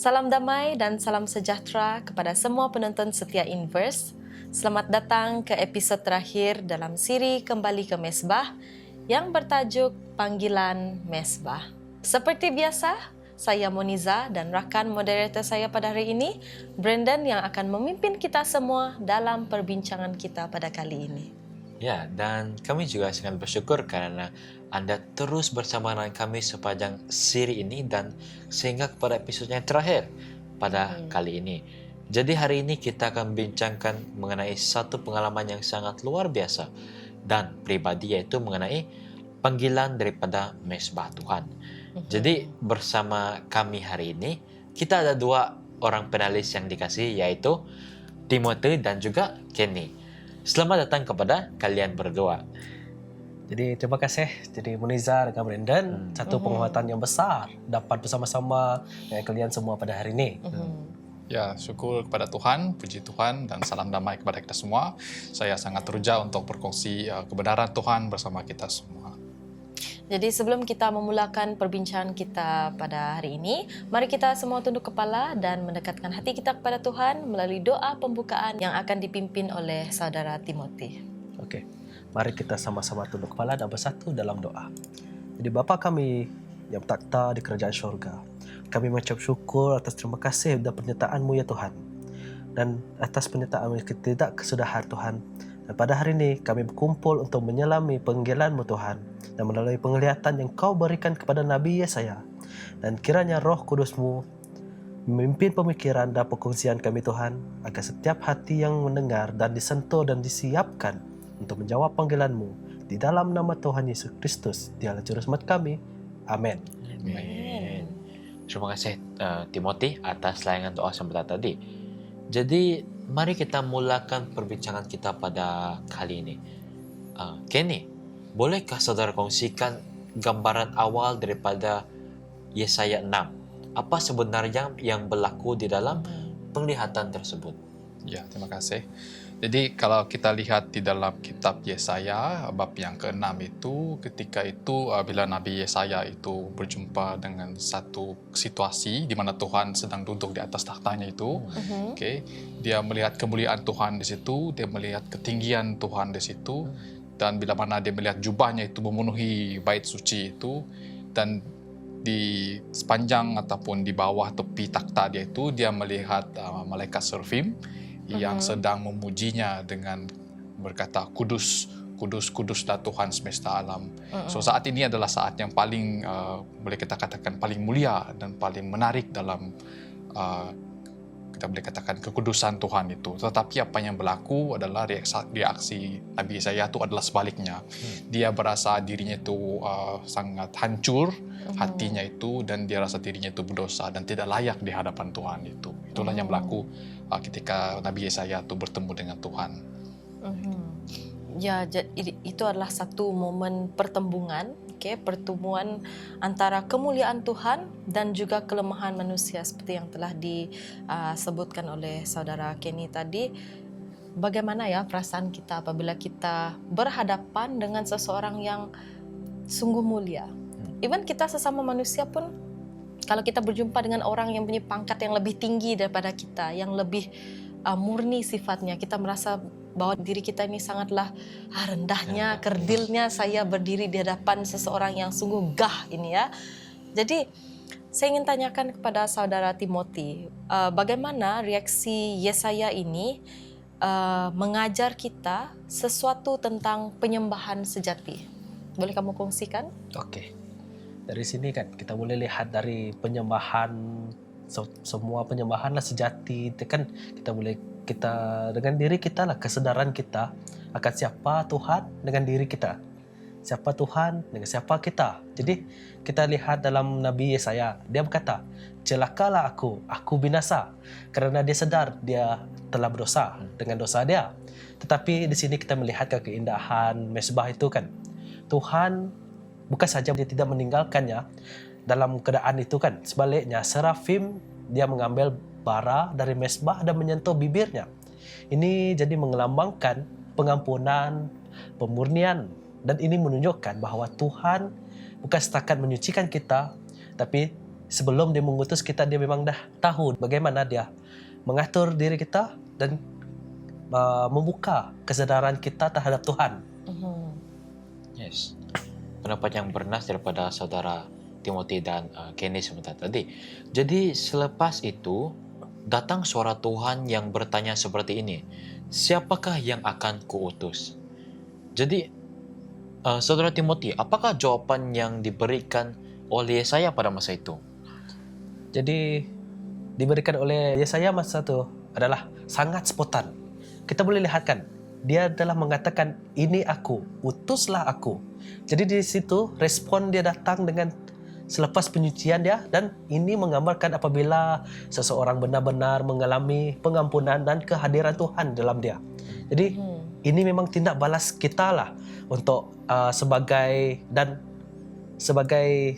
Salam damai dan salam sejahtera kepada semua penonton setia Inverse. Selamat datang ke episod terakhir dalam siri Kembali ke Mesbah yang bertajuk Panggilan Mesbah. Seperti biasa, saya Moniza dan rakan moderator saya pada hari ini, Brandon, yang akan memimpin kita semua dalam perbincangan kita pada kali ini. Ya, dan kami juga sangat bersyukur karena Anda terus bersama dengan kami sepanjang siri ini dan sehingga kepada episod yang terakhir pada kali ini. Jadi hari ini kita akan bincangkan mengenai satu pengalaman yang sangat luar biasa dan pribadi, yaitu mengenai panggilan daripada mesbah Tuhan. Jadi bersama kami hari ini kita ada dua orang penalis yang dikasih, yaitu Timothy dan juga Kenny. Selamat datang kepada kalian berdua. Jadi terima kasih jadi Moniza dan Brandon, satu penguatan yang besar dapat bersama-sama dengan kalian semua pada hari ini. Ya, syukur kepada Tuhan, puji Tuhan, dan salam damai kepada kita semua. Saya sangat teruja untuk berkongsi kebenaran Tuhan bersama kita semua. Jadi sebelum kita memulakan perbincangan kita pada hari ini, mari kita semua tunduk kepala dan mendekatkan hati kita kepada Tuhan melalui doa pembukaan yang akan dipimpin oleh saudara Timothy. Okey, mari kita sama-sama tunduk kepala dan bersatu dalam doa. Jadi Bapa kami yang bertakhta di kerajaan syurga, kami mengucap syukur atas terima kasih dan penyertaan-Mu ya Tuhan, dan atas penyertaan-Mu yang tidak kesudahan Tuhan. Dan pada hari ini kami berkumpul untuk menyelami panggilan-Mu Tuhan, dan melalui penglihatan yang Kau berikan kepada Nabi Yesaya. Dan kiranya Roh Kudus-Mu memimpin pemikiran dan perkongsian kami Tuhan, agar setiap hati yang mendengar dan disentuh dan disiapkan untuk menjawab panggilan-Mu. Di dalam nama Tuhan Yesus Kristus, Dialah Juru Selamat kami. Amin. Amin. Terima kasih Timothy atas layangan doa sebentar tadi. Jadi mari kita mulakan perbincangan kita pada kali ini. Kenny, bolehkah saudara kongsikan gambaran awal daripada Yesaya 6? Apa sebenarnya yang berlaku di dalam penglihatan tersebut? Ya, terima kasih. Jadi kalau kita lihat di dalam kitab Yesaya bab yang ke-6 itu, ketika itu bila Nabi Yesaya itu berjumpa dengan satu situasi di mana Tuhan sedang duduk di atas takhtanya itu, dia melihat kemuliaan Tuhan di situ, dia melihat ketinggian Tuhan di situ, dan bila mana dia melihat jubahnya itu memenuhi bait suci itu, dan di sepanjang ataupun di bawah tepi takhta dia itu, dia melihat malaikat serafim yang sedang memujinya dengan berkata, kudus, kudus, kuduslah Tuhan semesta alam. So saat ini adalah saat yang paling boleh kita katakan paling mulia dan paling menarik dalam kita boleh katakan kekudusan Tuhan itu. Tetapi apa yang berlaku adalah reaksi Nabi Yesaya itu adalah sebaliknya. Dia berasa dirinya itu sangat hancur, hatinya itu, dan dia rasa dirinya itu berdosa dan tidak layak di hadapan Tuhan itu. Itulah yang berlaku ketika Nabi Yesaya itu bertemu dengan Tuhan. Ya, itu adalah satu momen pertembungan, pertemuan antara kemuliaan Tuhan dan juga kelemahan manusia seperti yang telah disebutkan oleh saudara Kenny tadi. Bagaimana ya perasaan kita apabila kita berhadapan dengan seseorang yang sungguh mulia? Even kita sesama manusia pun, kalau kita berjumpa dengan orang yang punya pangkat yang lebih tinggi daripada kita, yang lebih murni sifatnya, kita merasa bahwa diri kita ini sangatlah rendahnya, kerdilnya saya berdiri di hadapan seseorang yang sungguh gah ini ya. Jadi saya ingin tanyakan kepada saudara Timothy, bagaimana reaksi Yesaya ini mengajar kita sesuatu tentang penyembahan sejati? Boleh kamu kongsikan? Okey. Dari sini kan kita boleh lihat dari penyembahan, semua penyembahanlah sejati itu kan kita dengan diri kita lah, kesedaran kita akan siapa Tuhan dengan diri kita, siapa Tuhan dengan siapa kita. Jadi kita lihat dalam Nabi Yesaya, dia berkata, celakalah aku binasa, kerana dia sedar dia telah berdosa dengan dosa dia. Tetapi di sini kita melihat keindahan mesbah itu kan, Tuhan bukan saja dia tidak meninggalkannya dalam keadaan itu kan, sebaliknya serafim dia mengambil bara dari mesbah dan menyentuh bibirnya. Ini jadi mengelambangkan pengampunan, pemurnian, dan ini menunjukkan bahawa Tuhan bukan setakat menyucikan kita, tapi sebelum dia mengutus kita, dia memang dah tahu bagaimana dia mengatur diri kita dan membuka kesedaran kita terhadap Tuhan. Yes. Pendapat yang bernas daripada saudara Timothy dan Kenny sebentar tadi. Jadi selepas itu datang suara Tuhan yang bertanya seperti ini, siapakah yang akan kuutus? Jadi saudara Timothy, apakah jawaban yang diberikan oleh Yesaya pada masa itu? Jadi diberikan oleh Yesaya masa itu adalah sangat spontan. Kita boleh lihat kan, dia adalah mengatakan, ini aku, utuslah aku. Jadi di situ respon dia datang dengan selepas penyucian dia, dan ini menggambarkan apabila seseorang benar-benar mengalami pengampunan dan kehadiran Tuhan dalam dia. Jadi ini memang tindak balas kita lah untuk sebagai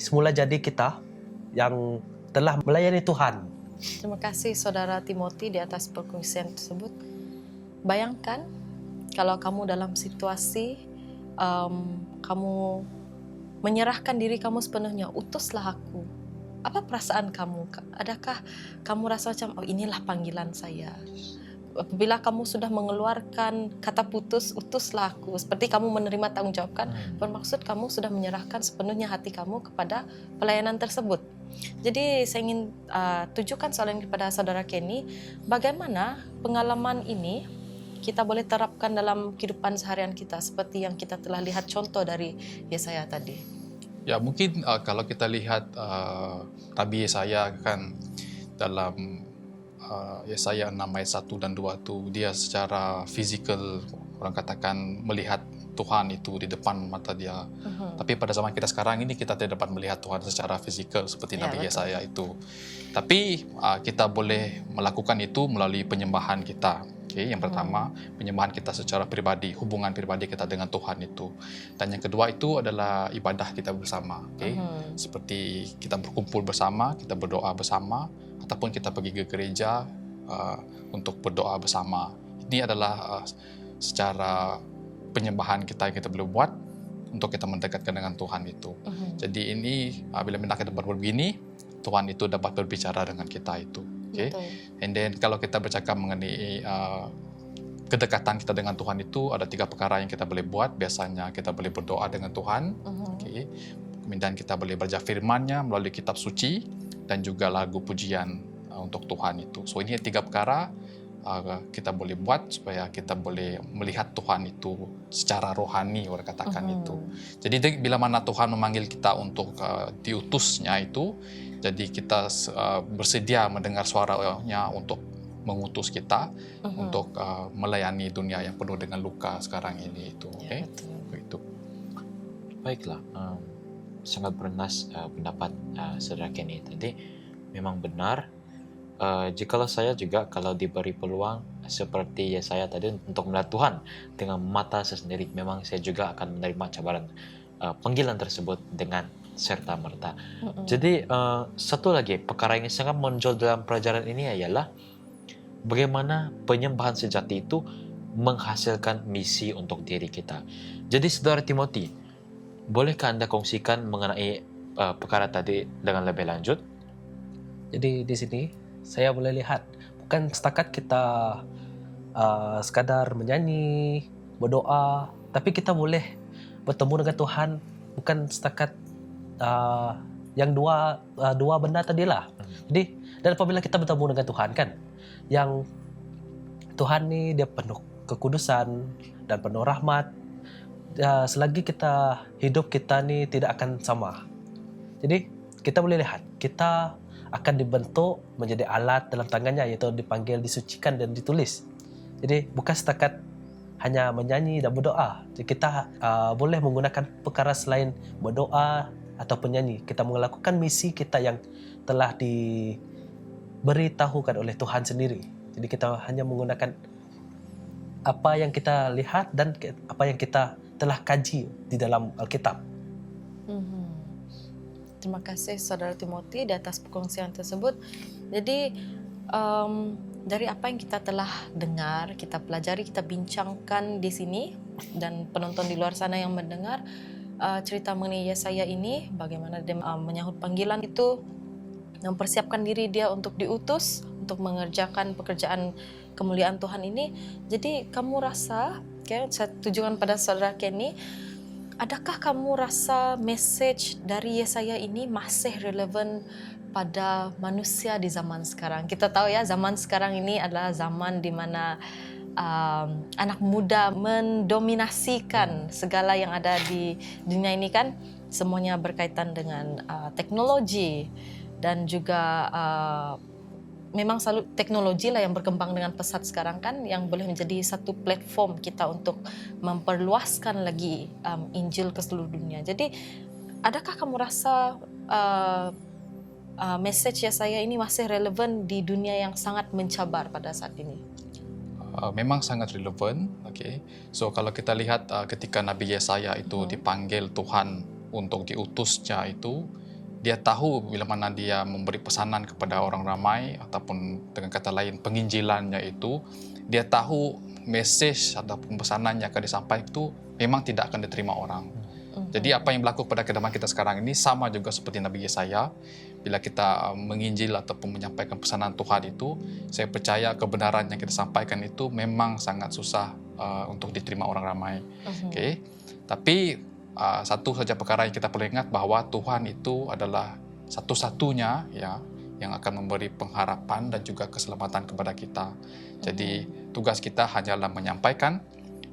semula jadi kita yang telah melayani Tuhan. Terima kasih saudara Timothy di atas perkongsian tersebut. Bayangkan kalau kamu dalam situasi kamu menyerahkan diri kamu sepenuhnya, utuslah aku. Apa perasaan kamu? Adakah kamu rasa macam, oh inilah panggilan saya? Apabila kamu sudah mengeluarkan kata putus, utuslah aku. Seperti kamu menerima tanggung jawab kan? Bermaksud kamu sudah menyerahkan sepenuhnya hati kamu kepada pelayanan tersebut. Jadi saya ingin tujukan soal ini kepada saudara Kenny. Bagaimana pengalaman ini kita boleh terapkan dalam kehidupan seharian kita seperti yang kita telah lihat contoh dari Yesaya tadi. Ya, mungkin kalau kita lihat Nabi Yesaya kan dalam Yesaya 6 ayat 1 dan 2 tu, dia secara fizikal orang katakan melihat Tuhan itu di depan mata dia. Tapi pada zaman kita sekarang ini kita tidak dapat melihat Tuhan secara fizikal seperti Nabi Yesaya itu. Tapi kita boleh melakukan itu melalui penyembahan kita. Okay, yang pertama, penyembahan kita secara pribadi, hubungan pribadi kita dengan Tuhan itu. Dan yang kedua itu adalah ibadah kita bersama. Okay? Seperti kita berkumpul bersama, kita berdoa bersama, ataupun kita pergi ke gereja untuk berdoa bersama. Ini adalah secara penyembahan kita yang kita boleh buat untuk kita mendekatkan dengan Tuhan itu. Jadi ini bila kita berbuat begini, Tuhan itu dapat berbicara dengan kita itu. Okay? And then kalau kita bercakap mengenai kedekatan kita dengan Tuhan itu, ada 3 perkara yang kita boleh buat. Biasanya kita boleh berdoa dengan Tuhan. Okay? Kemudian kita boleh baca firman-Nya melalui kitab suci dan juga lagu pujian untuk Tuhan itu. So ini 3 perkara kita boleh buat supaya kita boleh melihat Tuhan itu secara rohani, orang katakan itu. Jadi bila mana Tuhan memanggil kita untuk diutusnya itu, jadi kita bersedia mendengar suara-Nya untuk mengutus kita untuk melayani dunia yang penuh dengan luka sekarang ini itu. Ya, begitu. Baiklah, sangat bernas pendapat saudara Kenny tadi. Memang benar. Jikalau saya juga kalau diberi peluang seperti saya tadi untuk melihat Tuhan dengan mata saya sendiri, memang saya juga akan menerima cabaran panggilan tersebut dengan serta-merta. Jadi satu lagi perkara yang sangat menonjol dalam pelajaran ini ialah bagaimana penyembahan sejati itu menghasilkan misi untuk diri kita. Jadi saudara Timothy, bolehkah Anda kongsikan mengenai perkara tadi dengan lebih lanjut? Jadi di sini saya boleh lihat bukan setakat kita sekadar menyanyi, berdoa, tapi kita boleh bertemu dengan Tuhan bukan setakat yang dua benda tadilah. Jadi dan apabila kita bertemu dengan Tuhan kan, yang Tuhan ni dia penuh kekudusan dan penuh rahmat. Selagi kita hidup kita ni tidak akan sama. Jadi kita boleh lihat kita akan dibentuk menjadi alat dalam tangannya, iaitu dipanggil, disucikan dan ditulis. Jadi bukan setakat hanya menyanyi dan berdoa. Jadi kita boleh menggunakan perkara selain berdoa atau penyanyi. Kita melakukan misi kita yang telah diberitahukan oleh Tuhan sendiri. Jadi kita hanya menggunakan apa yang kita lihat dan apa yang kita telah kaji di dalam Alkitab. Terima kasih saudara Timothy di atas perkongsian tersebut. Jadi dari apa yang kita telah dengar, kita pelajari, kita bincangkan di sini, dan penonton di luar sana yang mendengar cerita mengenai Yesaya ini, bagaimana dia menyahut panggilan itu, mempersiapkan diri dia untuk diutus untuk mengerjakan pekerjaan kemuliaan Tuhan ini. Jadi kamu rasa, saya tujukan pada saudara Kenny, adakah kamu rasa message dari Yesaya ini masih relevan pada manusia di zaman sekarang? Kita tahu ya, zaman sekarang ini adalah zaman di mana anak muda mendominasikan segala yang ada di dunia ini kan. Semuanya berkaitan dengan teknologi dan juga memang selalu teknologi lah yang berkembang dengan pesat sekarang kan, yang boleh menjadi satu platform kita untuk memperluaskan lagi Injil ke seluruh dunia. Jadi adakah kamu rasa message Yesaya ini masih relevan di dunia yang sangat mencabar pada saat ini? Memang sangat relevan. Okay. So kalau kita lihat ketika Nabi Yesaya itu dipanggil Tuhan untuk diutusnya itu, dia tahu bila mana dia memberi pesanan kepada orang ramai, ataupun dengan kata lain penginjilannya itu, dia tahu message ataupun pesanan yang akan disampaikan itu memang tidak akan diterima orang. Jadi apa yang berlaku pada kehidupan kita sekarang ini sama juga seperti Nabi Yesaya. Bila kita menginjil ataupun menyampaikan pesanan Tuhan itu, saya percaya kebenaran yang kita sampaikan itu memang sangat susah untuk diterima orang ramai. Okay? Tapi satu saja perkara yang kita perlu ingat, bahwa Tuhan itu adalah satu-satunya ya yang akan memberi pengharapan dan juga keselamatan kepada kita. Jadi tugas kita hanyalah menyampaikan,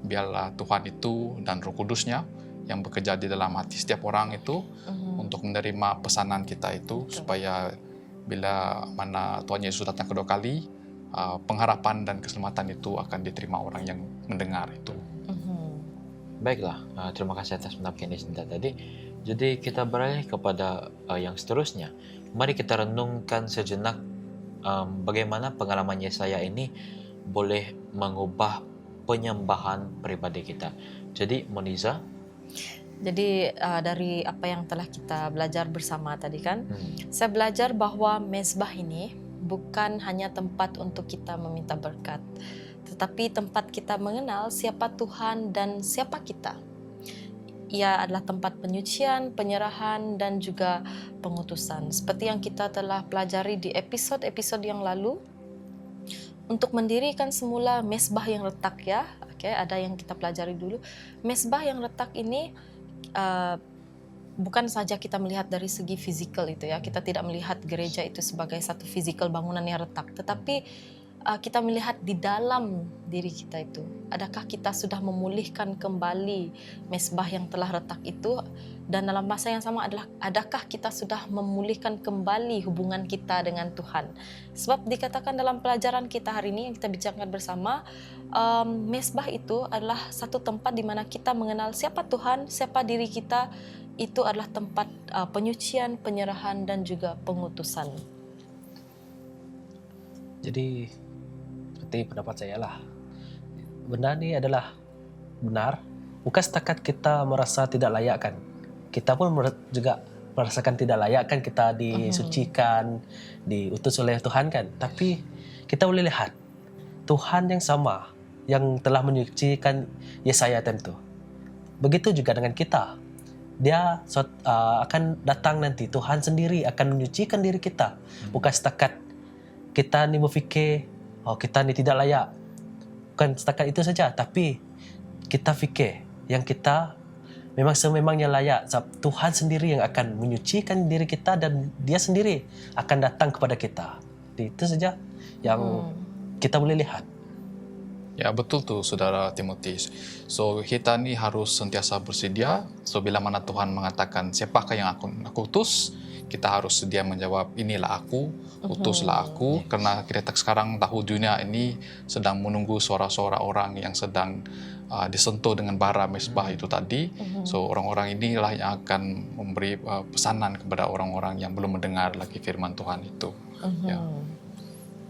biarlah Tuhan itu dan Roh Kudusnya yang bekerja di dalam hati setiap orang itu untuk menerima pesanan kita itu, supaya bila mana Tuhan Yesus datang kedua kali, pengharapan dan keselamatan itu akan diterima orang yang mendengar itu. Baiklah, terima kasih atas pendapat Sinta tadi. Jadi kita beralih kepada yang seterusnya. Mari kita renungkan sejenak bagaimana pengalaman Yesaya ini boleh mengubah penyembahan pribadi kita. Jadi Moniza, jadi dari apa yang telah kita belajar bersama tadi kan, saya belajar bahwa mezbah ini bukan hanya tempat untuk kita meminta berkat, tetapi tempat kita mengenal siapa Tuhan dan siapa kita. Ia adalah tempat penyucian, penyerahan, dan juga pengutusan. Seperti yang kita telah pelajari di episod-episod yang lalu, untuk mendirikan semula mezbah yang retak ya. Ada yang kita pelajari dulu. Mezbah yang retak ini bukan saja kita melihat dari segi fizikal itu ya. Kita tidak melihat gereja itu sebagai satu fizikal bangunan yang retak, tetapi kita melihat di dalam diri kita itu. Adakah kita sudah memulihkan kembali mezbah yang telah retak itu? Dan dalam masa yang sama adalah, adakah kita sudah memulihkan kembali hubungan kita dengan Tuhan? Sebab dikatakan dalam pelajaran kita hari ini yang kita bicarakan bersama, mezbah itu adalah satu tempat di mana kita mengenal siapa Tuhan, siapa diri kita. Itu adalah tempat penyucian, penyerahan, dan juga pengutusan. Jadi seperti pendapat saya lah, benda ini adalah benar, bukan setakat kita merasa tidak layak kan, kita pun juga merasakan tidak layak kan, kita disucikan, diutus oleh Tuhan kan. Tapi kita boleh lihat Tuhan yang sama yang telah menyucikan Yesaya tentu, begitu juga dengan kita. Dia akan datang nanti, Tuhan sendiri akan menyucikan diri kita, bukan setakat kita ni berfikir, oh kita ni tidak layak. Bukan setakat itu saja, tapi kita fikir yang kita memang sememangnya layak. Tuhan sendiri yang akan menyucikan diri kita dan Dia sendiri akan datang kepada kita. Itu saja yang kita boleh lihat. Ya, betul tuh Saudara Timotius. So kita ni harus sentiasa bersedia. So bila mana Tuhan mengatakan siapakah yang aku utus, kita harus sedia menjawab, inilah aku, utuslah aku. Karena kita sekarang tahu dunia ini sedang menunggu suara-suara orang yang sedang disentuh dengan bara mezbah itu tadi. So orang-orang inilah yang akan memberi pesanan kepada orang-orang yang belum mendengar lagi firman Tuhan itu. Ya.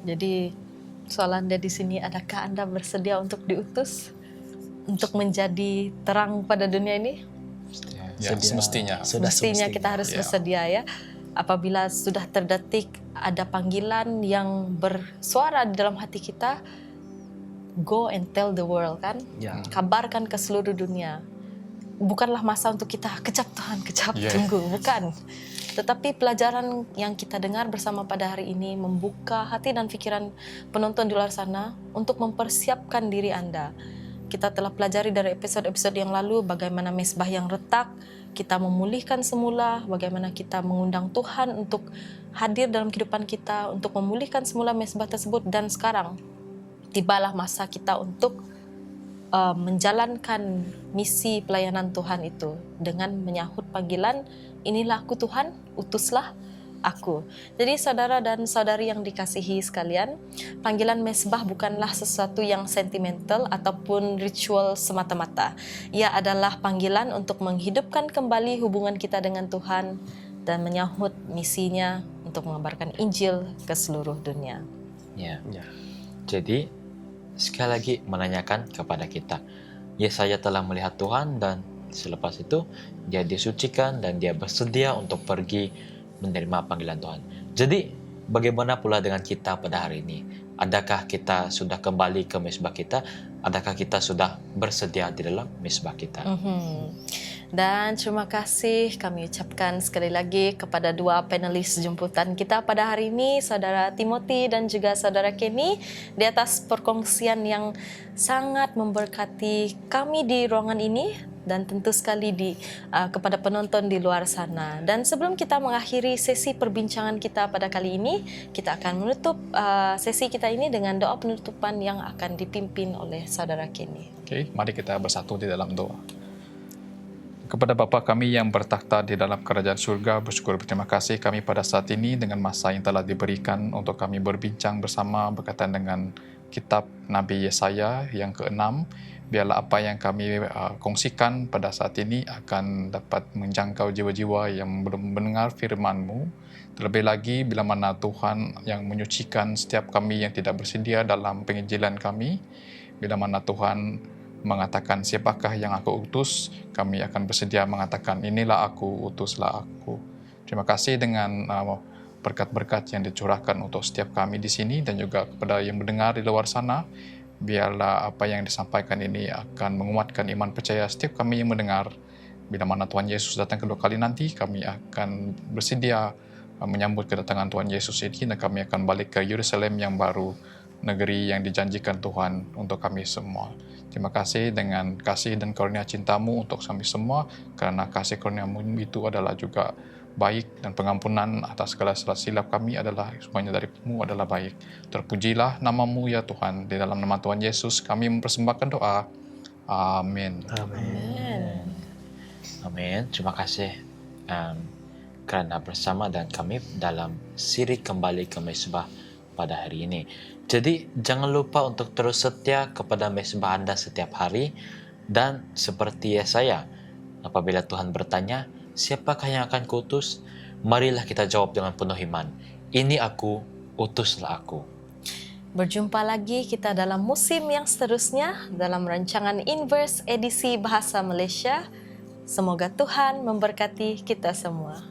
Jadi soalan Anda di sini, adakah Anda bersedia untuk diutus untuk menjadi terang pada dunia ini? Ya, semestinya. Semestinya kita harus bersedia ya. Apabila sudah terdetik ada panggilan yang bersuara di dalam hati kita, go and tell the world kan, kabarkan ke seluruh dunia. Bukanlah masa untuk kita kejap Tuhan, kejap tunggu, bukan. Tetapi pelajaran yang kita dengar bersama pada hari ini membuka hati dan pikiran penonton di luar sana untuk mempersiapkan diri Anda. Kita telah pelajari dari episode-episode yang lalu bagaimana mesbah yang retak, kita memulihkan semula, bagaimana kita mengundang Tuhan untuk hadir dalam kehidupan kita, untuk memulihkan semula mesbah tersebut. Dan sekarang, tibalah masa kita untuk menjalankan misi pelayanan Tuhan itu dengan menyahut panggilan, inilah aku Tuhan, utuslah aku. Jadi saudara dan saudari yang dikasihi sekalian, panggilan mesbah bukanlah sesuatu yang sentimental ataupun ritual semata-mata. Ia adalah panggilan untuk menghidupkan kembali hubungan kita dengan Tuhan dan menyahut misinya untuk mengabarkan Injil ke seluruh dunia. Ya. Ya. Jadi sekali lagi menanyakan kepada kita, Yesaya telah melihat Tuhan dan selepas itu dia disucikan dan dia bersedia untuk pergi menerima panggilan Tuhan. Jadi bagaimana pula dengan kita pada hari ini? Adakah kita sudah kembali ke mesbah kita? Adakah kita sudah bersedia di dalam mesbah kita? Dan terima kasih kami ucapkan sekali lagi kepada dua panelis jemputan kita pada hari ini, Saudara Timothy dan juga Saudara Kenny, di atas perkongsian yang sangat memberkati kami di ruangan ini dan tentu sekali kepada penonton di luar sana. Dan sebelum kita mengakhiri sesi perbincangan kita pada kali ini, kita akan menutup sesi kita ini dengan doa penutupan yang akan dipimpin oleh Saudara Kenny. Oke, mari kita bersatu di dalam doa. Kepada Bapa kami yang bertakhta di dalam kerajaan surga, bersyukur berterima kasih kami pada saat ini dengan masa yang telah diberikan untuk kami berbincang bersama berkaitan dengan kitab Nabi Yesaya yang ke-6. Biarlah apa yang kami kongsikan pada saat ini akan dapat menjangkau jiwa-jiwa yang belum mendengar firman-Mu. Terlebih lagi bila mana Tuhan yang menyucikan setiap kami yang tidak bersedia dalam penginjilan kami. Bila mana Tuhan mengatakan siapakah yang aku utus, kami akan bersedia mengatakan inilah aku, utuslah aku. Terima kasih dengan berkat-berkat yang dicurahkan untuk setiap kami di sini dan juga kepada yang mendengar di luar sana. Biarlah apa yang disampaikan ini akan menguatkan iman percaya setiap kami yang mendengar. Bila mana Tuhan Yesus datang kedua kali nanti, kami akan bersedia menyambut kedatangan Tuhan Yesus ini dan kami akan balik ke Yerusalem yang baru, negeri yang dijanjikan Tuhan untuk kami semua. Terima kasih dengan kasih dan karunia cinta-Mu untuk kami semua, karena kasih karunia-Mu itu adalah juga baik dan pengampunan atas segala salah silap kami adalah semuanya dari-Mu adalah baik. Terpujilah nama-Mu ya Tuhan. Di dalam nama Tuhan Yesus kami mempersembahkan doa. Amin. Amin. Amin. Terima kasih kerana bersama dan kami dalam siri kembali ke mesbah pada hari ini. Jadi jangan lupa untuk terus setia kepada mesbah Anda setiap hari, dan seperti Yesaya, apabila Tuhan bertanya, siapakah yang akan kuutus? Marilah kita jawab dengan penuh iman, ini aku, utuslah aku. Berjumpa lagi kita dalam musim yang seterusnya dalam rancangan Inverse edisi Bahasa Malaysia. Semoga Tuhan memberkati kita semua.